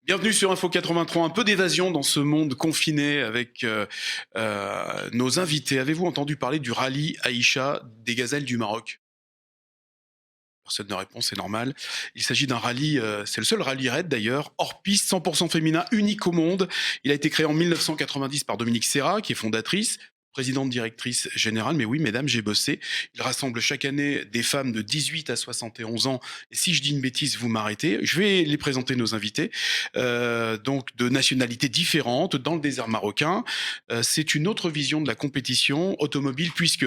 Bienvenue sur Info 83, un peu d'évasion dans ce monde confiné avec nos invités. Avez-vous entendu parler du rallye Aïcha des gazelles du Maroc? Personne ne répond, c'est normal. Il s'agit d'un rallye, c'est le seul rallye raid d'ailleurs, hors piste, 100% féminin, unique au monde. Il a été créé en 1990 par Dominique Serra, qui est fondatrice, présidente directrice générale. Mais oui, mesdames, j'ai bossé. Il rassemble chaque année des femmes de 18 à 71 ans. Et si je dis une bêtise, vous m'arrêtez. Je vais les présenter, nos invités. Donc de nationalités différentes dans le désert marocain. C'est une autre vision de la compétition automobile puisque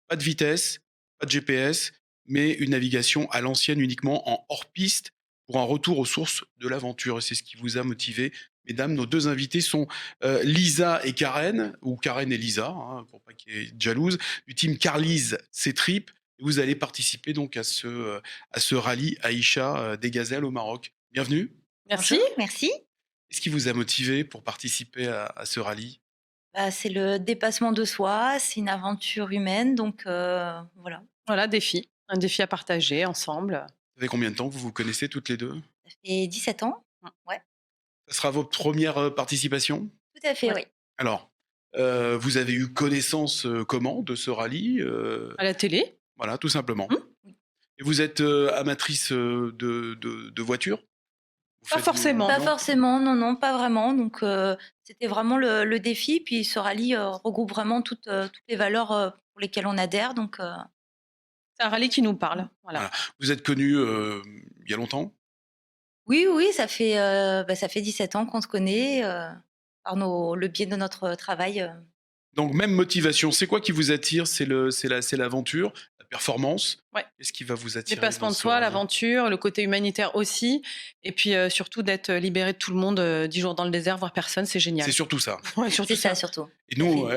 pas de vitesse, pas de GPS, mais une navigation à l'ancienne uniquement en hors-piste pour un retour aux sources de l'aventure. Et c'est ce qui vous a motivé. Mesdames, nos deux invités sont Lisa et Karen, ou Karen et Lisa, hein, pour pas qu'il y ait de jalouse, du team Carlise C-Trip. Vous allez participer donc à ce rallye Aïcha des gazelles au Maroc. Bienvenue. Merci. Bonjour, merci. Qu'est-ce qui vous a motivé pour participer à ce rallye? Bah, c'est le dépassement de soi, c'est une aventure humaine, donc voilà. Voilà, défi. Un défi à partager ensemble. Ça fait combien de temps que vous vous connaissez toutes les deux? Ça fait 17 ans. Ouais, Ça sera votre première participation? tout à fait, Ouais. oui. Alors, vous avez eu connaissance comment de ce rallye? À la télé. Voilà, tout simplement. Hmm. Et vous êtes amatrice de voitures? Vous Pas faites forcément. Pas non? forcément, non, non, pas vraiment. Donc c'était vraiment le défi. Puis ce rallye regroupe vraiment toutes les valeurs pour lesquelles on adhère. Donc C'est un rallye qui nous parle. Voilà. Voilà. Vous êtes connus il y a longtemps? oui, oui, ça fait 17 ans qu'on se connaît par le biais de notre travail. Donc même motivation. C'est quoi qui vous attire? C'est l'aventure, la performance? Ouais. Qu'est-ce qui va vous attirer Dépassement dans de ce soi, rallye? l'aventure, le côté humanitaire aussi. Et puis surtout d'être libéré de tout le monde 10 jours dans le désert, voir personne, c'est génial. C'est surtout ça. Ouais, surtout C'est ça ça. surtout. Et nous,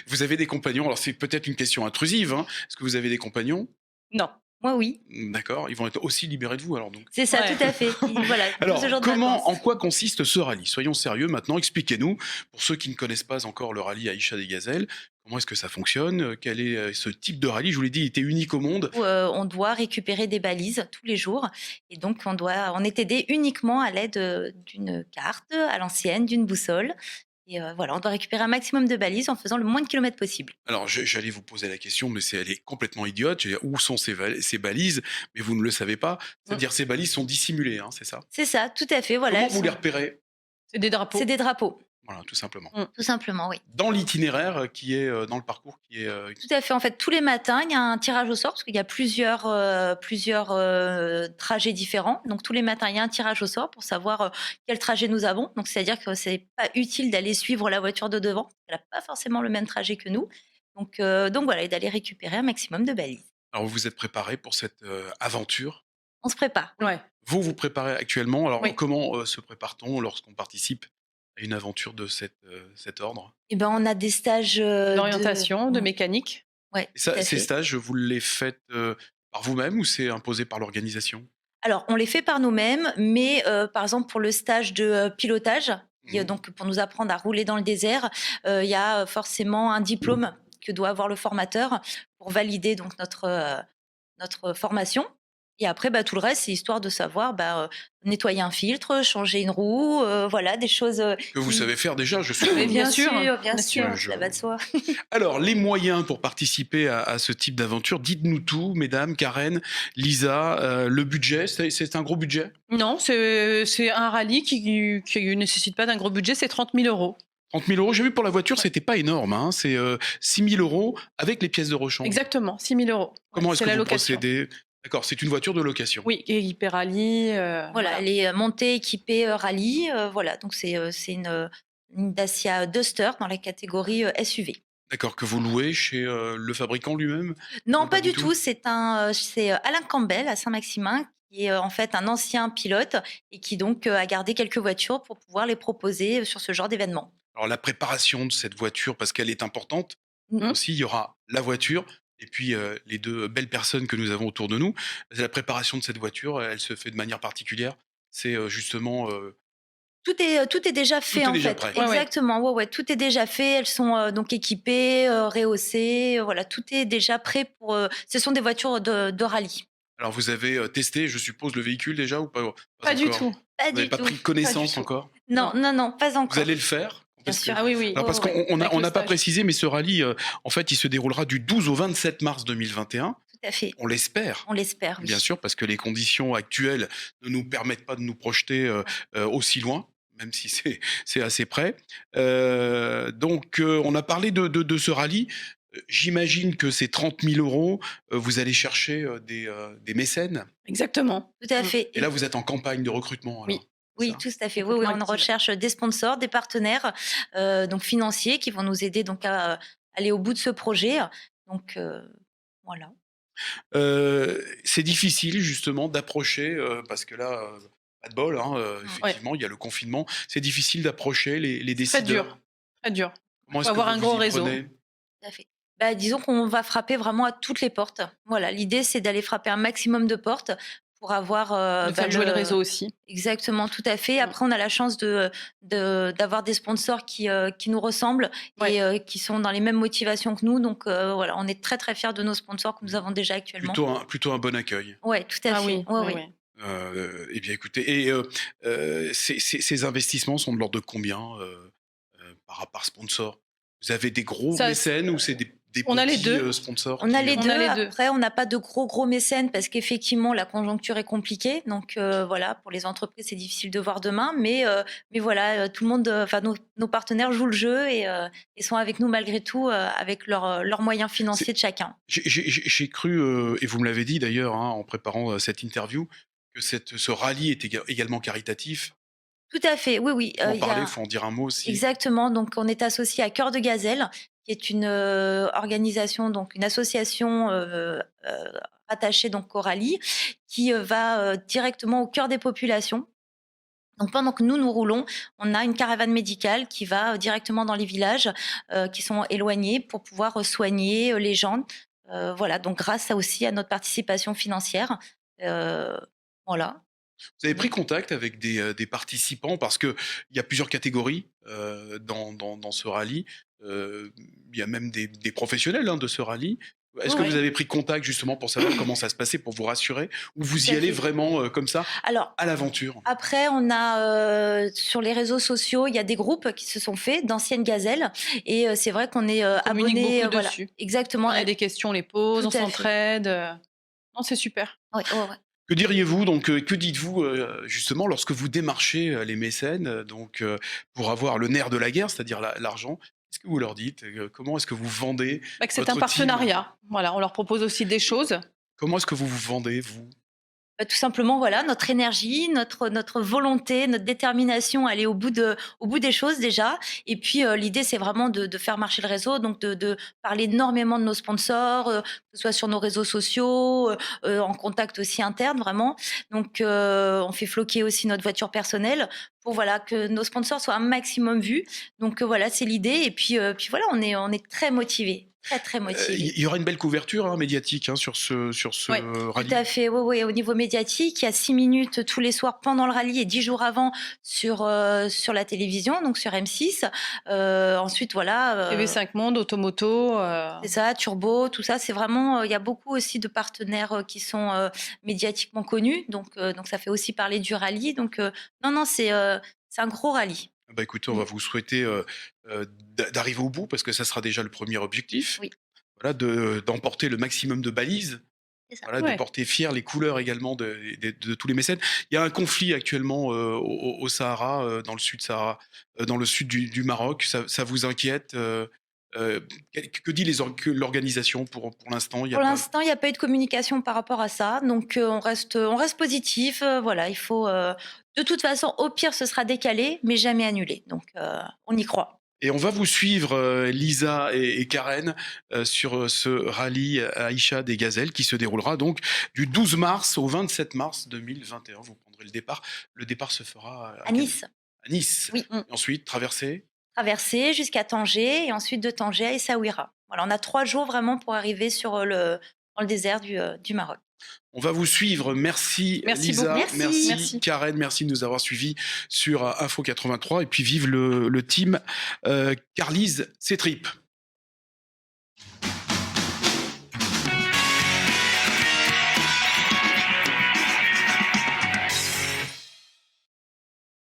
vous avez des compagnons. Alors c'est peut-être une question intrusive, hein. Est-ce que vous avez des compagnons? Non. Moi, oui. D'accord, ils vont être aussi libérés de vous alors donc. C'est ça, Ouais. tout à fait. Voilà, Alors, ce genre de comment, vacances. en quoi consiste ce rallye? Soyons sérieux maintenant, expliquez-nous, pour ceux qui ne connaissent pas encore le rallye Aïcha des Gazelles, comment est-ce que ça fonctionne? Quel est ce type de rallye? Je vous l'ai dit, il était unique au monde. Où, on doit récupérer des balises tous les jours et donc on est aidé uniquement à l'aide, d'une carte à l'ancienne, d'une boussole et voilà, on doit récupérer un maximum de balises en faisant le moins de kilomètres possible. Alors, j'allais vous poser la question, mais elle est complètement idiote. J'allais dire, où sont ces balises? Mais vous ne le savez pas. Mm. C'est-à-dire, ces balises sont dissimulées, hein, c'est ça? C'est ça, tout à fait, voilà, Comment elles vous les sont repérez? C'est des drapeaux. c'est des drapeaux, Voilà, tout simplement. Mm. tout simplement, oui. Dans l'itinéraire qui est, dans le parcours qui est... Tout à fait, en fait, tous les matins, il y a un tirage au sort parce qu'il y a plusieurs trajets différents. Donc tous les matins, il y a un tirage au sort pour savoir, quel trajet nous avons. Donc c'est-à-dire que c'est pas utile d'aller suivre la voiture de devant, elle a pas forcément le même trajet que nous. Donc voilà et d'aller récupérer un maximum de balises. Alors, vous vous êtes préparé pour cette aventure? On se prépare. Ouais. Vous vous préparez actuellement. Alors, Oui. comment se prépare-t-on lorsqu'on participe à une aventure de cet ordre? Et ben, on a des stages, D'orientation, de mécanique. Ouais, Et tout ça, à ces fait. stages, vous les faites par vous-même ou c'est imposé par l'organisation? Alors, on les fait par nous-mêmes, mais par exemple, pour le stage de, pilotage, Mhm. donc pour nous apprendre à rouler dans le désert, il y a forcément un diplôme que doit avoir le formateur pour valider donc notre formation et après, bah, tout le reste, c'est histoire de savoir, nettoyer un filtre, changer une roue, voilà des choses, Que vous qui savez faire déjà, je mais suppose. bien sûr, bien bien sûr, sûr. ça va de soi. Alors, les moyens pour participer à ce type d'aventure, dites-nous tout, mesdames, Karen, Lisa, le budget, c'est un gros budget? Non, c'est un rallye qui ne nécessite pas d'un gros budget, c'est 30 000 euros. 30 000 euros, j'ai vu pour la voiture, Ouais. c'était pas énorme, hein, c'est 6 000 euros avec les pièces de rechange. Exactement, 6 000 euros. Comment Ouais, est-ce c'est que la vous location. procédez? D'accord, c'est une voiture de location. Oui, et hyper rallye. Voilà, elle est montée, équipée rallye, voilà, donc c'est une Dacia Duster dans la catégorie SUV. D'accord, que vous louez chez le fabricant lui-même? Non, Pas pas du du tout? tout, c'est Alain Campbell à Saint-Maximin qui est en fait un ancien pilote et qui donc a gardé quelques voitures pour pouvoir les proposer sur ce genre d'événement. Alors la préparation de cette voiture, parce qu'elle est importante, Mmh. aussi il y aura la voiture et puis les 2 belles personnes que nous avons autour de nous. La préparation de cette voiture, elle se fait de manière particulière? C'est, justement, Tout est déjà tout fait est en déjà fait. prêt? Ouais, ouais. Exactement, ouais, ouais, tout est déjà fait. Elles sont donc équipées, rehaussées, voilà, tout est déjà prêt pour. Ce sont des voitures de rallye. Alors vous avez, testé, je suppose, le véhicule déjà ou pas Pas du encore? tout. Pas Vous n'avez du pas tout. pris connaissance encore? Non, non, non, pas Vous encore. allez le faire? Bien Parce que sûr. Ah oui, oui. alors parce Ouais, ouais, qu'on Avec le n'a pas stage. précisé, mais ce rallye, en fait, il se déroulera du 12 au 27 mars 2021. tout à fait. On l'espère, On l'espère, oui. bien sûr, parce que les conditions actuelles ne nous permettent pas de nous projeter, aussi loin, même si c'est assez près. Donc, on a parlé de ce rallye. J'imagine que ces 30 000 €, vous allez chercher, des mécènes? Exactement. Tout à fait. Et là, vous êtes en campagne de recrutement Oui. alors? C'est Oui, ça? tout à fait. Oui, oui, Complètement on active. recherche des sponsors, des partenaires, donc financiers qui vont nous aider donc à aller au bout de ce projet. Donc voilà. C'est difficile justement d'approcher, parce que là, pas de bol, hein, Ouais, effectivement, il y a le confinement. C'est difficile d'approcher les très décideurs. dur. Très dur. Comment Faut est-ce que avoir un vous gros vous y réseau. prenez? Tout à fait. Bah, disons qu'on va frapper vraiment à toutes les portes. Voilà, l'idée c'est d'aller frapper un maximum de portes pour avoir De faire jouer le réseau aussi. exactement, tout à fait. Mm. Après, on a la chance d'avoir des sponsors qui nous ressemblent Ouais. et qui sont dans les mêmes motivations que nous. Donc voilà, on est très très fiers de nos sponsors que nous avons déjà actuellement. Plutôt un bon accueil. Ouais, tout à Ah fait. oui, Ouais, oui, ouais. oui. Eh bien écoutez, et ces investissements sont de l'ordre de combien, par sponsor? Vous avez des gros Ça, mécènes ou c'est des on a les petits, deux. sponsors On a qui, les On deux. a les deux. Après, on n'a pas de gros mécènes parce qu'effectivement, la conjoncture est compliquée. Donc voilà, pour les entreprises, c'est difficile de voir demain. Mais voilà, tout le monde, enfin nos partenaires jouent le jeu et sont avec nous malgré tout avec leurs moyens financiers de chacun. J'ai cru, et vous me l'avez dit d'ailleurs, hein, en préparant, cette interview, que ce rallye est également caritatif. Tout à fait, oui, oui. Faut en Il y parler, a... faut en dire un mot aussi. Exactement. Donc, on est associé à Cœur de Gazelle, qui est une organisation, donc une association attachée donc au rallye, qui va directement au cœur des populations. Donc pendant que nous roulons, on a une caravane médicale qui va directement dans les villages qui sont éloignés pour pouvoir soigner les gens. Voilà, donc grâce aussi à notre participation financière. Euh, voilà. Vous avez pris contact avec des participants parce qu'il y a plusieurs catégories, dans ce rallye. Il y a même des professionnels, hein, de ce rallye. Est-ce que Ouais. vous avez pris contact justement pour savoir comment ça se passait, pour vous rassurer? Ou vous Tout y à allez fait. vraiment, comme ça, Alors, à l'aventure? après, on a sur les réseaux sociaux, il y a des groupes qui se sont faits d'anciennes gazelles, et c'est vrai qu'on est On communique abonnés. beaucoup Voilà, dessus. exactement. On a des questions, on les pose, Tout on à fait. s'entraide. Non, c'est super. Ouais, ouais, ouais. Que diriez-vous donc, que dites-vous, justement lorsque vous démarchez, les mécènes, donc, pour avoir le nerf de la guerre, c'est-à-dire l'argent? Qu'est-ce que vous leur dites? Comment est-ce que vous vendez Bah, que c'est votre un team? partenariat. Voilà, on leur propose aussi des choses. Comment est-ce que vous vous vendez, vous? Bah, tout simplement, voilà, notre énergie, notre volonté, notre détermination à aller au bout des choses déjà. Et puis, l'idée, c'est vraiment de faire marcher le réseau, donc de parler énormément de nos sponsors, que ce soit sur nos réseaux sociaux, en contact aussi interne, vraiment. Donc, on fait floquer aussi notre voiture personnelle pour voilà, que nos sponsors soient un maximum vus. Donc, voilà, c'est l'idée. Et puis voilà, on est très motivés. Très, très motivés. Il y aura une belle couverture, hein, médiatique, hein, sur ce Ouais, rallye. Tout à fait, oui, oui. Au niveau médiatique, il y a 6 minutes tous les soirs pendant le rallye et 10 jours avant sur la télévision, donc sur M6. Ensuite, voilà. TV5 Monde, Automoto. C'est ça, Turbo, tout ça. C'est vraiment. Il y a beaucoup aussi de partenaires qui sont médiatiquement connus, donc ça fait aussi parler du rallye. Donc, non, c'est un gros rallye. Bah, écoutez, on va vous souhaiter, d'arriver au bout parce que ça sera déjà le premier objectif. Oui. Voilà, d'emporter le maximum de balises. C'est ça. Voilà, Ouais. de porter fier les couleurs également de tous les mécènes. Il y a un conflit actuellement, au Sahara, dans le sud Sahara, dans le sud du Maroc. Ça vous inquiète? Que dit l'organisation pour l'instant? Il y a Pour pas... l'instant, il n'y a pas eu de communication par rapport à ça, donc on reste positif. Voilà, il faut. De toute façon, au pire, ce sera décalé, mais jamais annulé. Donc, on y croit. Et on va vous suivre, Lisa et Karen, sur ce rallye Aïcha des Gazelles qui se déroulera donc du 12 mars au 27 mars 2021. Vous prendrez le départ. Le départ se fera À Nice, À Nice. oui. Et ensuite, traversée. Traversée jusqu'à Tanger et ensuite de Tanger à Essaouira. Voilà, on a 3 jours vraiment pour arriver dans le désert du Maroc. On va vous suivre. Merci, Merci Lisa. beaucoup. Merci. Karen. Merci de nous avoir suivis sur Info 83. Et puis vive le team Carlise Ctrip.